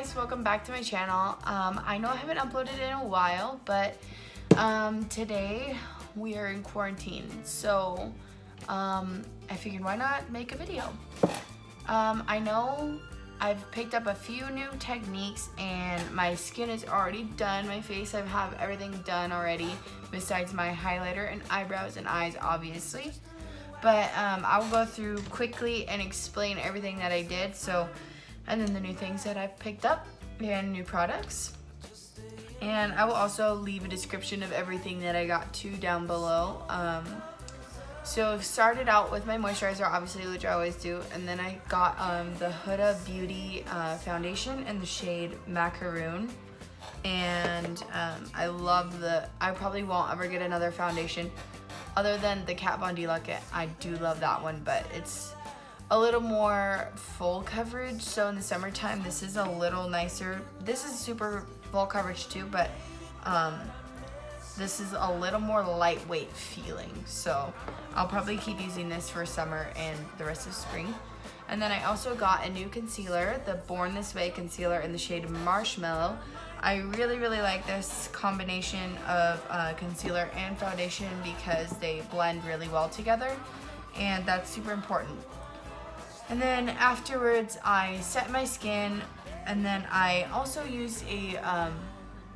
guys, welcome back to my channel. I know I haven't uploaded in a while, but today we are in quarantine, so I figured why not make a video. I know I've picked up a few new techniques and my skin is already done. My face, I have everything done already besides my highlighter and eyebrows and eyes, obviously. But I'll go through quickly and explain everything that I did. And then the new things that I've picked up and new products. And I will also leave a description of everything that I got too down below. So started out with my moisturizer, obviously, which I always do. And then I got the Huda Beauty foundation in the shade Macaroon. And I love I probably won't ever get another foundation other than the Kat Von D Look. I do love that one, but it's a little more full coverage, so in the summertime this is a little nicer. This is super full coverage too, but this is a little more lightweight feeling, so I'll probably keep using this for summer and the rest of spring. And then I also got a new concealer, the Born This Way concealer in the shade Marshmallow. I really like this combination of concealer and foundation because they blend really well together, and that's super important. And then afterwards, I set my skin, and then I also used a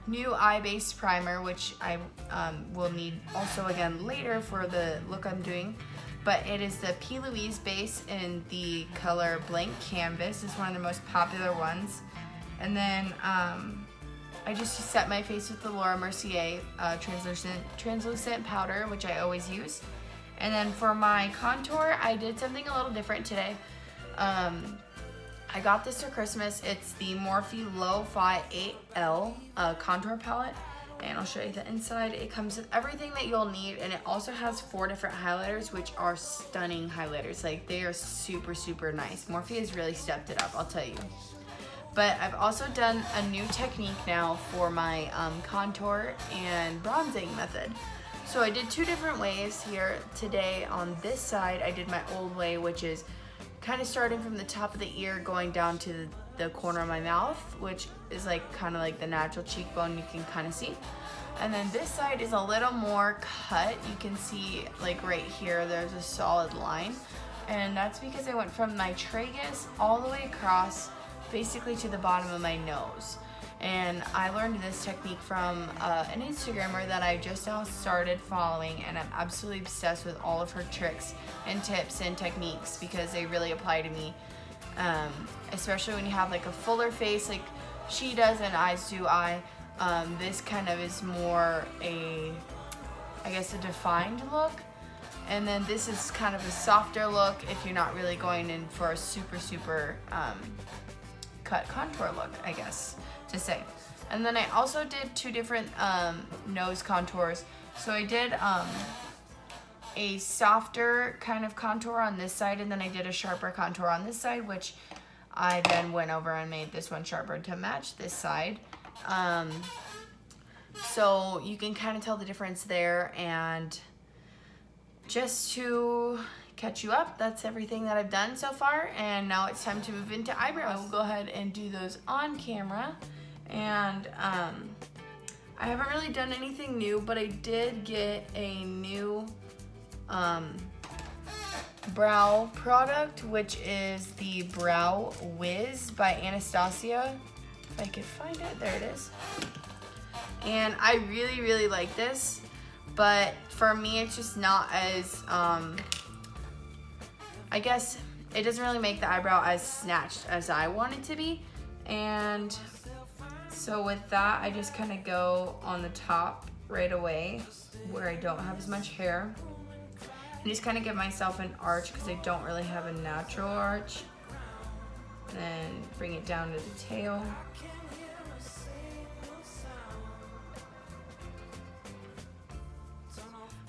new eye-based primer, which I will need also again later for the look I'm doing. But it is the PLouise base in the color Blank Canvas. It's one of the most popular ones. And then I just set my face with the Mercier translucent powder, which I always use. And then for my contour, I did something a little different today. I got this for Christmas. It's the Morphe Lo-Fi 8L contour palette, and I'll show you the inside. It comes with everything that you'll need, and it also has 4 different highlighters, which are stunning highlighters. Like, they are super nice. Morphe has really stepped it up, I'll tell you. But I've also done a new technique now for my contour and bronzing method. So I did 2 different ways here today. On this side, I did my old way, which is kind of starting from the top of the ear going down to the corner of my mouth, which is like kind of like the natural cheekbone you can kind of see. And then this side is a little more cut. You can see like right here there's a solid line, and that's because I went from my tragus all the way across basically to the bottom of my nose. And I learned this technique from an Instagrammer that I just now started following, and I'm absolutely obsessed with all of her tricks and tips and techniques because they really apply to me, especially when you have like a fuller face like she does and eyes do eye. This kind of is more I guess a defined look, and then this is kind of a softer look if you're not really going in for a super cut contour look, I guess to say. And then I also did 2 different nose contours. So I did a softer kind of contour on this side, and then I did a sharper contour on this side, which I then went over and made this one sharper to match this side. So you can kind of tell the difference there. And just to catch you up, that's everything that I've done so far, and now it's time to move into eyebrows. We'll go ahead and do those on camera. And I haven't really done anything new, but I did get a new brow product, which is the Brow Wiz by Anastasia. If I could find it, there it is. And I really like this, but for me it's just not as I guess it doesn't really make the eyebrow as snatched as I want it to be. And so with that, I just kind of go on the top right away where I don't have as much hair, and just kind of give myself an arch because I don't really have a natural arch. And bring it down to the tail.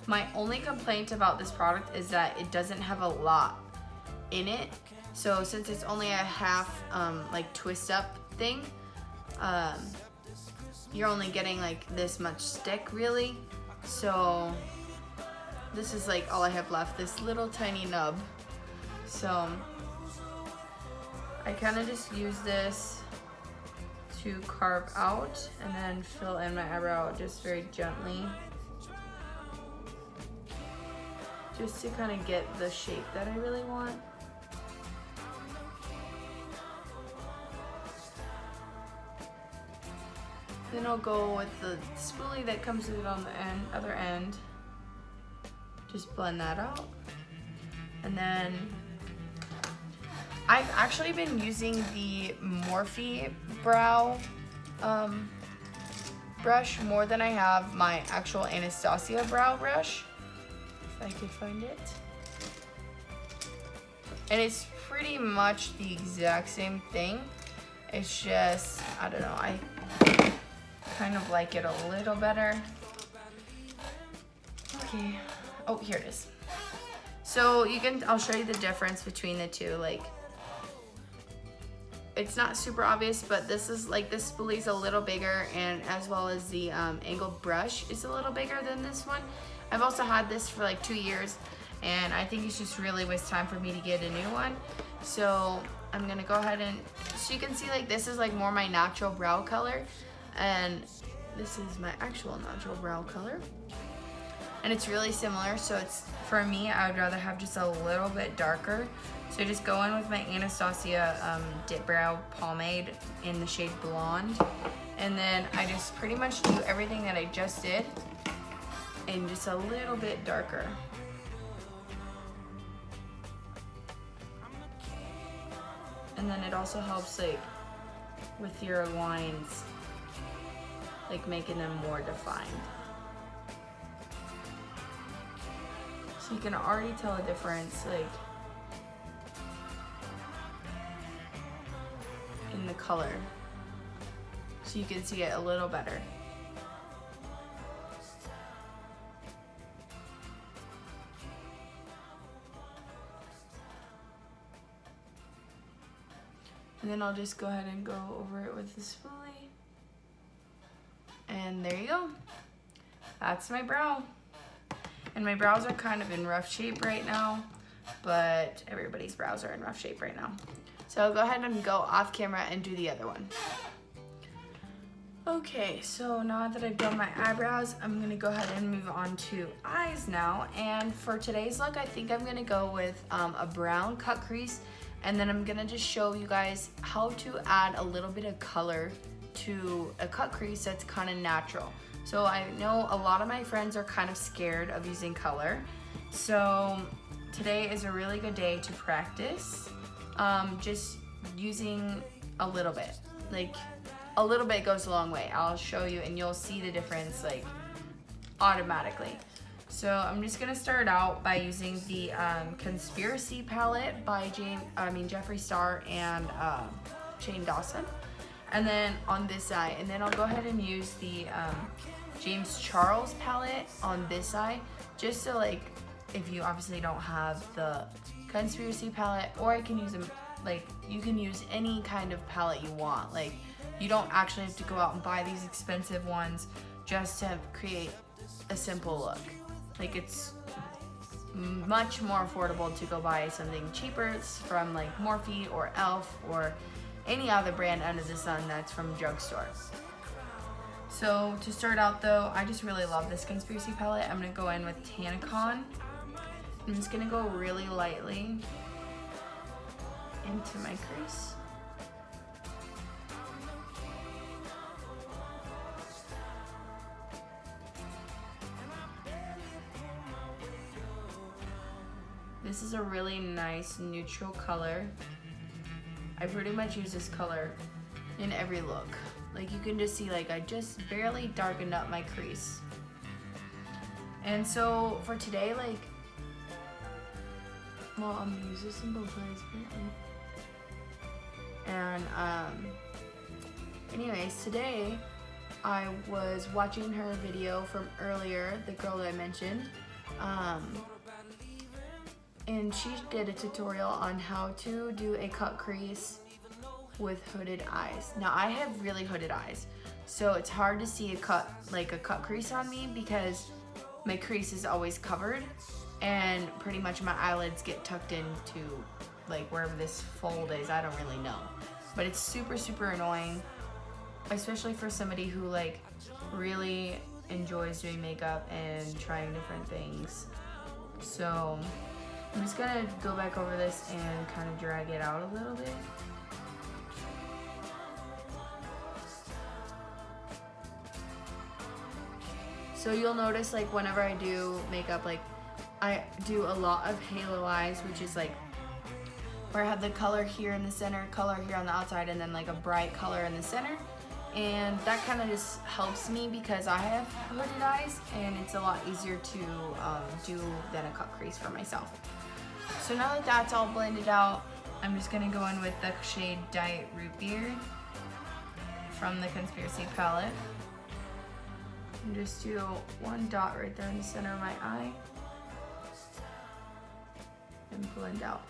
My only complaint about this product is that it doesn't have a lot in it. So since it's only a half like twist up thing, you're only getting like this much stick really. So this is like all I have left, this little tiny nub. So I kind of just use this to carve out and then fill in my eyebrow just very gently. Just to kind of get the shape that I really want. Then I'll go with the spoolie that comes with it on the other end. Just blend that out. And then I've actually been using the Morphe brow brush more than I have my actual Anastasia brow brush. If I could find it. And it's pretty much the exact same thing. It's just, I don't know, I kind of like it a little better. Okay, oh, here it is. So I'll show you the difference between the two. Like, it's not super obvious, but this spoolie's a little bigger, and as well as the angled brush is a little bigger than this one. I've also had this for like 2 years, and I think it's just really was time for me to get a new one. So I'm gonna go ahead and, so you can see like this is like more my natural brow color, and this is my actual natural brow color. And it's really similar, so it's, for me, I would rather have just a little bit darker. So I just go in with my Anastasia Dip Brow Pomade in the shade Blonde. And then I just pretty much do everything that I just did and just a little bit darker. And then it also helps like with your lines, like making them more defined. So you can already tell a difference, like in the color. So you can see it a little better. And then I'll just go ahead and go over it with the spoolie. And there you go. That's my brow. And my brows are kind of in rough shape right now, but everybody's brows are in rough shape right now. So I'll go ahead and go off camera and do the other one. Okay, so now that I've done my eyebrows, I'm gonna go ahead and move on to eyes now. And for today's look, I think I'm gonna go with a brown cut crease, and then I'm gonna just show you guys how to add a little bit of color to a cut crease that's kind of natural. So I know a lot of my friends are kind of scared of using color. So today is a really good day to practice just using a little bit. Like, a little bit goes a long way. I'll show you and you'll see the difference like automatically. So I'm just gonna start out by using the Conspiracy palette by Jeffree Star and Shane Dawson. And then on this side, and then I'll go ahead and use the James Charles palette on this side, just so like, if you obviously don't have the Conspiracy palette, or I can use them, like, you can use any kind of palette you want. Like, you don't actually have to go out and buy these expensive ones just to create a simple look. Like, it's much more affordable to go buy something cheaper from like Morphe or Elf or any other brand under the sun that's from drugstore. So to start out though, I just really love this Conspiracy palette. I'm gonna go in with Tanacon. I'm just gonna go really lightly into my crease. This is a really nice neutral color. I pretty much use this color in every look. Like, you can just see, like, I just barely darkened up my crease. And so for today, like, well, I'm gonna use this in both eyes apparently. And anyways, today I was watching her video from earlier, the girl that I mentioned, and she did a tutorial on how to do a cut crease with hooded eyes. Now, I have really hooded eyes, so it's hard to see a cut crease on me because my crease is always covered, and pretty much my eyelids get tucked into like wherever this fold is. I don't really know, but it's super, super annoying. especially for somebody who like really enjoys doing makeup and trying different things. So I'm just gonna go back over this and kind of drag it out a little bit. So you'll notice like whenever I do makeup, like I do a lot of halo eyes, which is like where I have the color here in the center, color here on the outside, and then like a bright color in the center. And that kind of just helps me because I have hooded eyes and it's a lot easier to do than a cut crease for myself. So now that that's all blended out, I'm just gonna go in with the shade Diet Root Beer from the Conspiracy palette. And just do one dot right there in the center of my eye and blend out.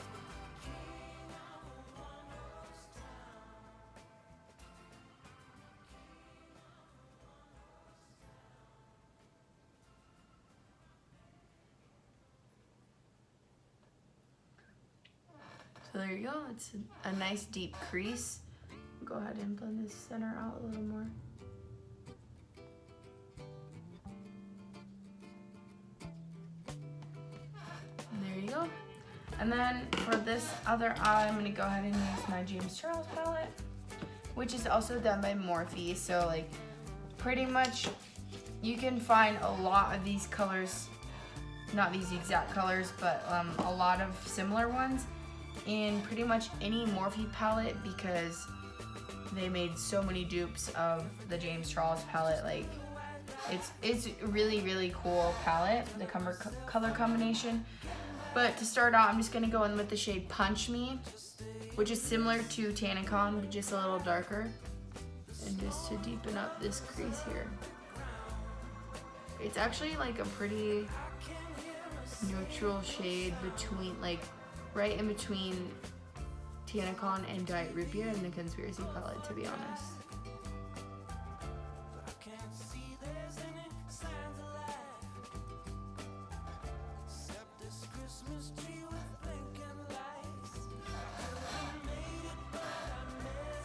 So there you go, it's a nice deep crease. Go ahead and blend this center out a little more. And there you go. And then for this other eye, I'm gonna go ahead and use my James Charles palette, which is also done by Morphe. So like pretty much you can find a lot of these colors, not these exact colors, but a lot of similar ones in pretty much any Morphe palette because they made so many dupes of the James Charles palette. Like it's really cool palette, the color combination. But to start out, I'm just gonna go in with the shade Punch Me, which is similar to Tannicon, but just a little darker. And just to deepen up this crease here. It's actually like a pretty neutral shade between like right in between Tannicon and Diet Root Beer in the Conspiracy palette, to be honest.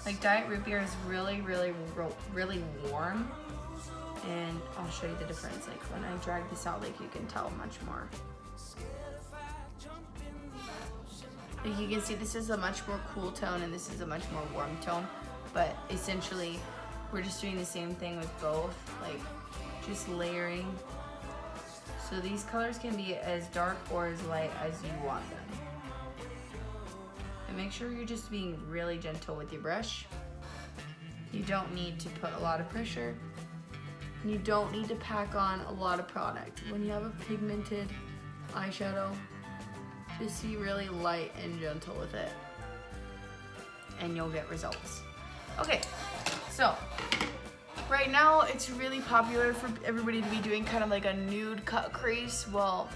Like Diet Root Beer is really warm, and I'll show you the difference. Like when I drag this out, like you can tell much more. Like you can see this is a much more cool tone and this is a much more warm tone, but essentially we're just doing the same thing with both, like just layering. So these colors can be as dark or as light as you want them. And make sure you're just being really gentle with your brush. You don't need to put a lot of pressure. You don't need to pack on a lot of product. When you have a pigmented eyeshadow, just be really light and gentle with it, and you'll get results. Okay, so right now it's really popular for everybody to be doing kind of like a nude cut crease. Well,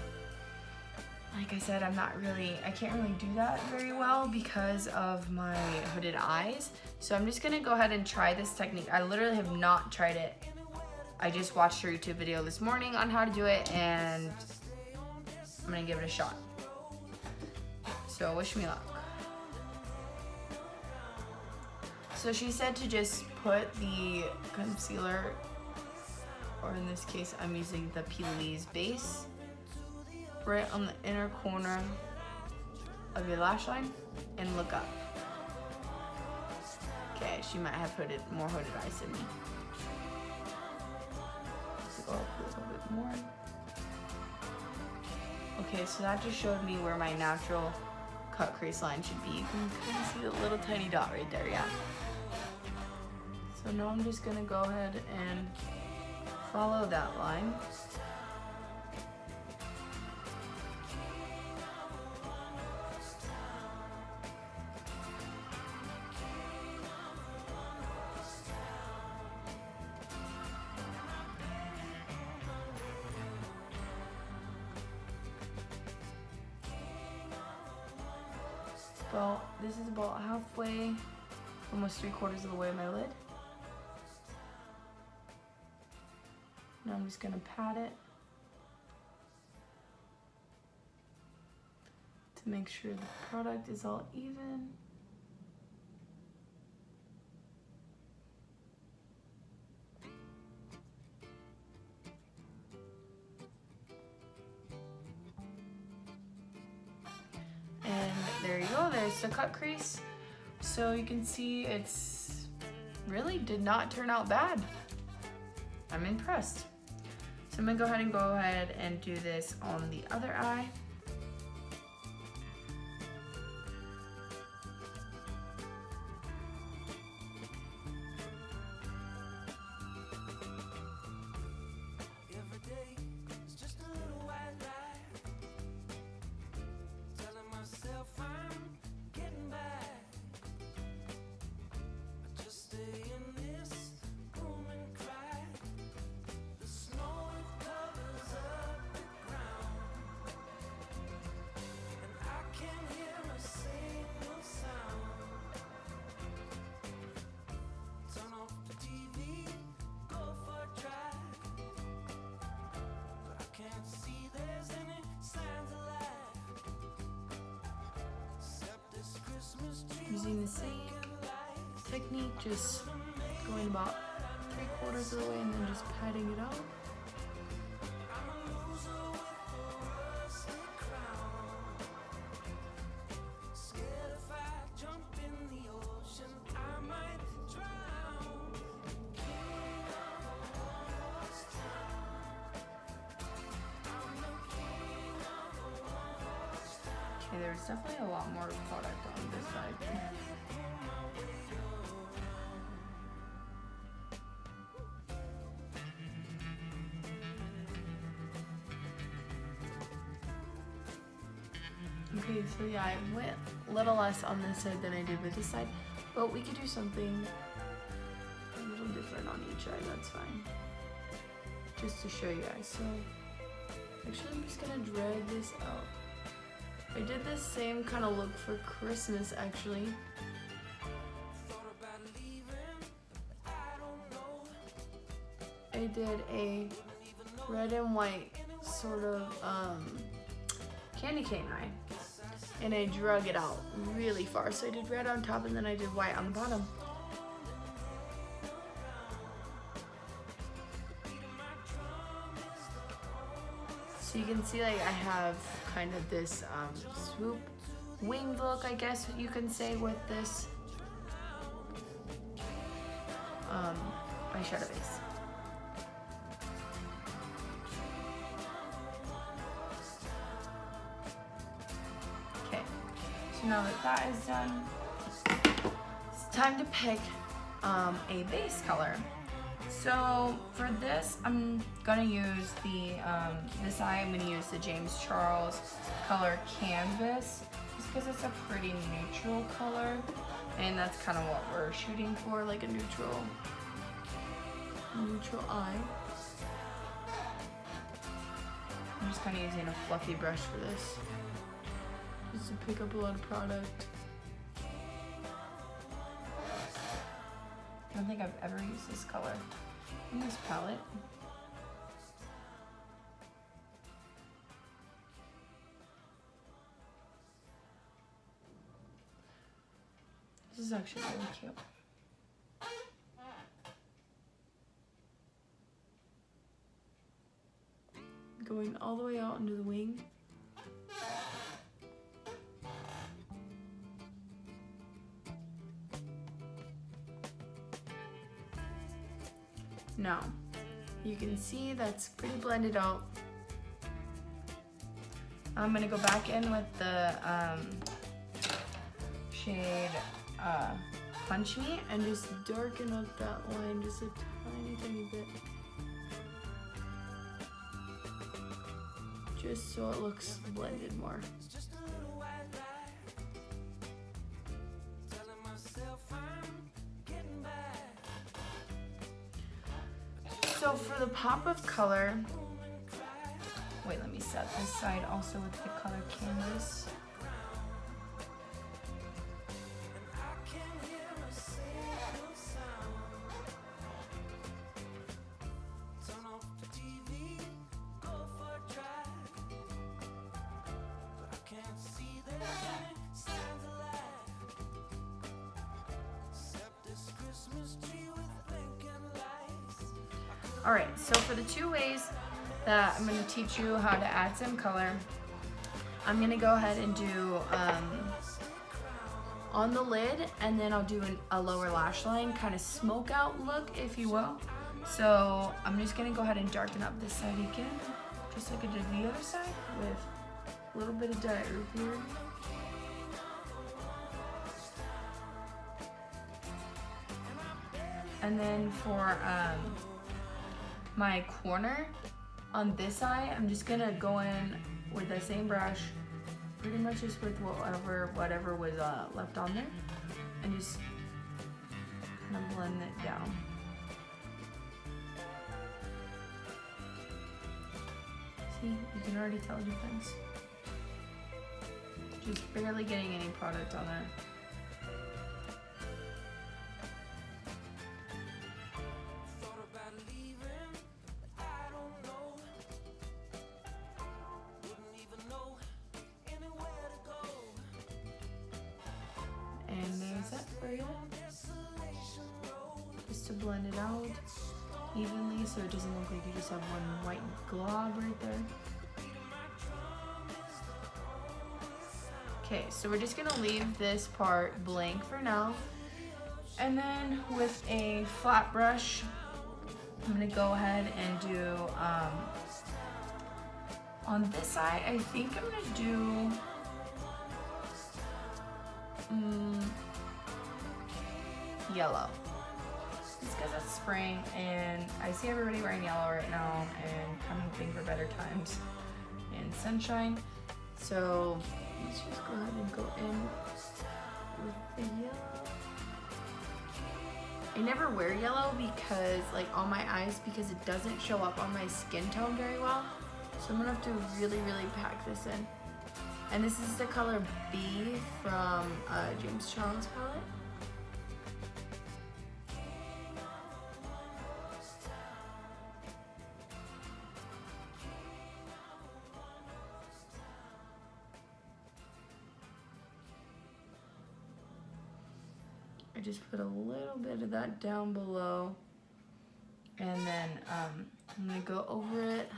like I said, I can't really do that very well because of my hooded eyes. So I'm just gonna go ahead and try this technique. I literally have not tried it. I just watched a YouTube video this morning on how to do it, and I'm gonna give it a shot. So wish me luck. So she said to just put the concealer, or in this case I'm using the PLouise base, right on the inner corner of your lash line and look up. Okay, she might have more hooded eyes than me. Let's go up a little bit more. Okay, so that just showed me where my natural cut crease line should be. You can kind of see the little tiny dot right there, yeah. So now I'm just gonna go ahead and follow that line. Well, this is about halfway, almost 3/4 of the way my lid. Now I'm just gonna pat it to make sure the product is all even. just a cut crease. So you can see it's really did not turn out bad. I'm impressed. So I'm gonna go ahead and do this on the other eye. Using the same technique, just going about 3/4 of the way and then just patting it out. Okay, there's definitely a lot more product on this side. Okay, so yeah, I went a little less on this side than I did with this side, but we could do something a little different on each eye, that's fine. Just to show you guys. So actually I'm just gonna drag this out. I did this same kind of look for Christmas actually. I did a red and white sort of candy cane eye, and I drug it out really far. So I did red on top and then I did white on the bottom. So you can see like I have kind of this swoop winged look, I guess you can say, with this eyeshadow base. Okay, so now that that is done, it's time to pick a base color. So for this, I'm gonna use the, this eye, I'm gonna use the James Charles color Canvas, just because it's a pretty neutral color, and that's kind of what we're shooting for, like a neutral eye. I'm just kind of using a fluffy brush for this, just to pick up a lot of product. I don't think I've ever used this color in this palette. This is actually really cute. Going all the way out into the wing. Now, you can see that's pretty blended out. I'm gonna go back in with the shade Punch Me and just darken up that line just a tiny bit. Just so it looks blended more. So for the pop of color, wait, let me set this side also with the color Canvas. Alright, so for the two ways that I'm going to teach you how to add some color, I'm going to go ahead and do on the lid, and then I'll do a lower lash line, kind of smoke out look, if you will. So I'm just gonna go ahead and darken up this side again, just like I did the other side, with a little bit of Diet Root Beer. And then for my corner on this side, I'm just gonna go in with the same brush, pretty much just with whatever was left on there, and just kind of blend it down. See, you can already tell the difference. Just barely getting any product on there. And there's that for you. Just to blend it out evenly so it doesn't look like you just have one white glob right there. Okay, so we're just gonna leave this part blank for now. And then with a flat brush, I'm gonna go ahead and do, on this side, I think I'm gonna do, yellow. Just because it's spring and I see everybody wearing yellow right now, and I'm hoping for better times and sunshine. So let's just go ahead and go in with the yellow. I never wear yellow because, like, on my eyes, because it doesn't show up on my skin tone very well. So I'm gonna have to really, really pack this in. And this is the color B from James Charles palette. I just put a little bit of that down below, and then I'm gonna go over it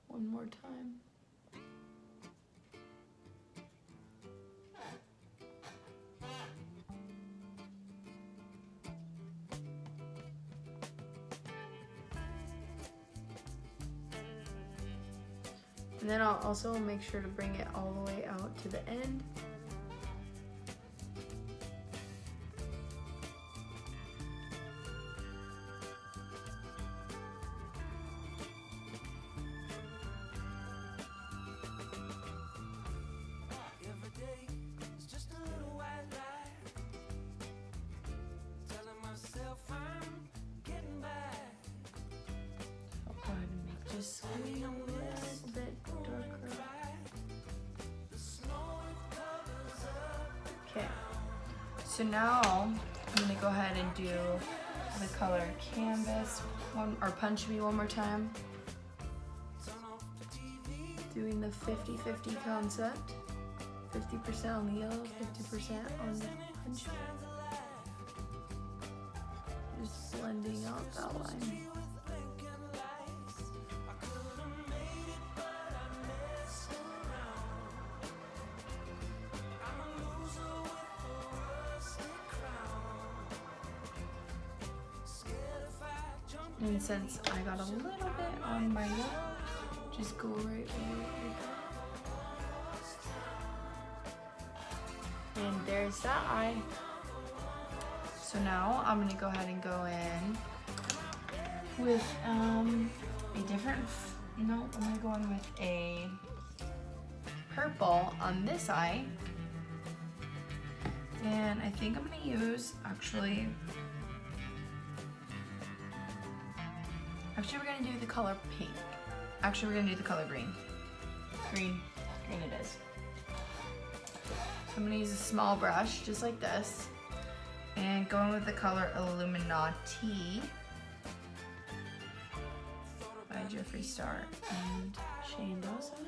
one more time. And then I'll also make sure to bring it all the way out to the end. Just a little bit darker. Okay, so now I'm gonna go ahead and do the color Canvas, or Punch Me one more time. Doing the 50-50 concept. 50% on the yellow, 50% on the Punch Me. Just blending out that line. And since I got a little bit on my yellow, just go right over it. And there's that eye. So now I'm gonna go ahead and go in with a different, I'm gonna go in with a purple on this eye. And I think I'm gonna use, actually, we're gonna do the color pink. Actually, we're gonna do the color green. Green it is. So I'm gonna use a small brush, just like this, and going with the color Illuminati by Jeffree Star and Shane Dawson.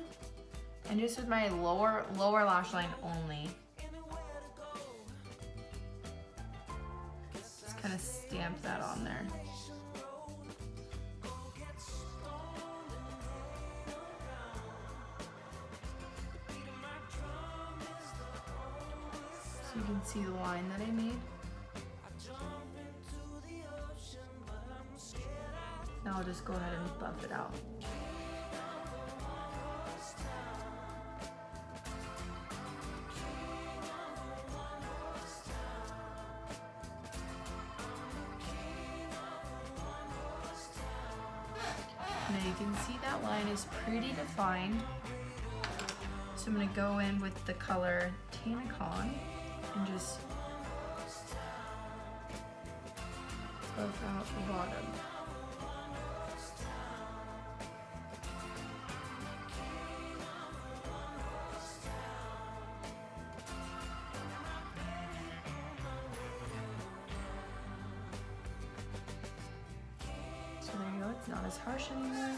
And just with my lower lash line only. Just kind of stamp that on there. So you can see the line that I made. Now I'll just go ahead and buff it out. Now you can see that line is pretty defined. So I'm going to go in with the color Tanacon and just buff out the bottom. So there you go, it's not as harsh anymore.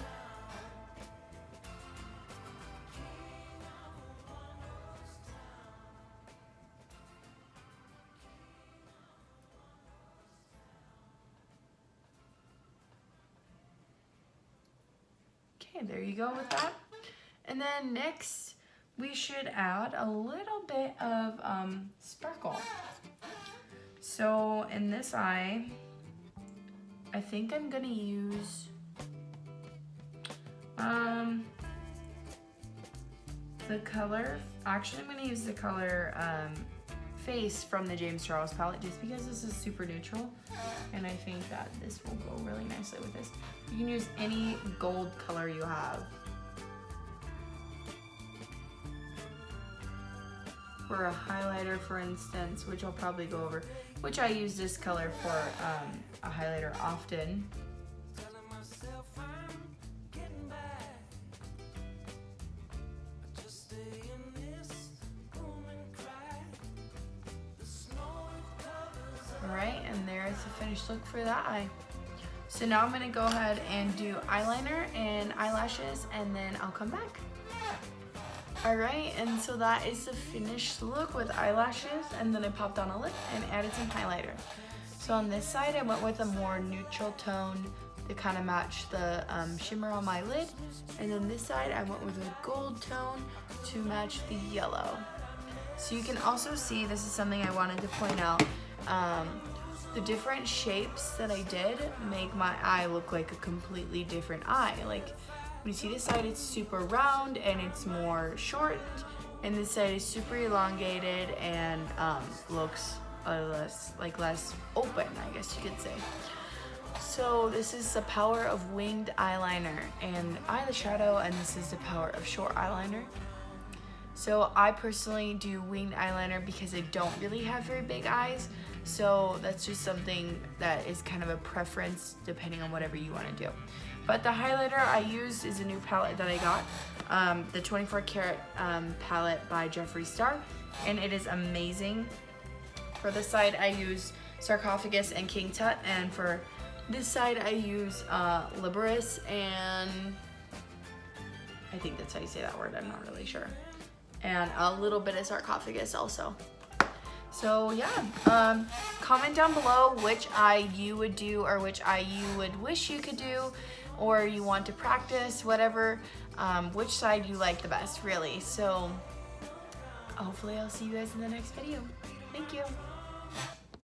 Okay, there you go with that. And then next, we should add a little bit of sparkle. So in this eye, I think I'm gonna use the color, actually I'm gonna use the color Face from the James Charles palette just because this is super neutral and I think that this will go really nicely with this. You can use any gold color you have. For a highlighter, for instance, which I'll probably go over, which I use this color for a highlighter often. Alright, and there's the finished look for that eye. So now I'm going to go ahead and do eyeliner and eyelashes and then I'll come back. Alright, and so that is the finished look with eyelashes, and then I popped on a lip and added some highlighter. So on this side I went with a more neutral tone to kind of match the shimmer on my lid, and then this side I went with a gold tone to match the yellow. So you can also see, this is something I wanted to point out, the different shapes that I did make my eye look like a completely different eye. Like when you see this side, it's super round and it's more shortened, and this side is super elongated and looks less open, I guess you could say. So this is the power of winged eyeliner and eyeshadow, and this is the power of short eyeliner. So I personally do winged eyeliner because I don't really have very big eyes. So that's just something that is kind of a preference depending on whatever you want to do. But the highlighter I used is a new palette that I got, the 24 Karat palette by Jeffree Star, and it is amazing. For this side I use Sarcophagus and King Tut, and for this side I use Liberis, and I think that's how you say that word, I'm not really sure. And a little bit of Sarcophagus also. So yeah, comment down below which eye you would do or which eye you would wish you could do, or you want to practice, whatever, which side you like the best, really. So hopefully I'll see you guys in the next video. Thank you.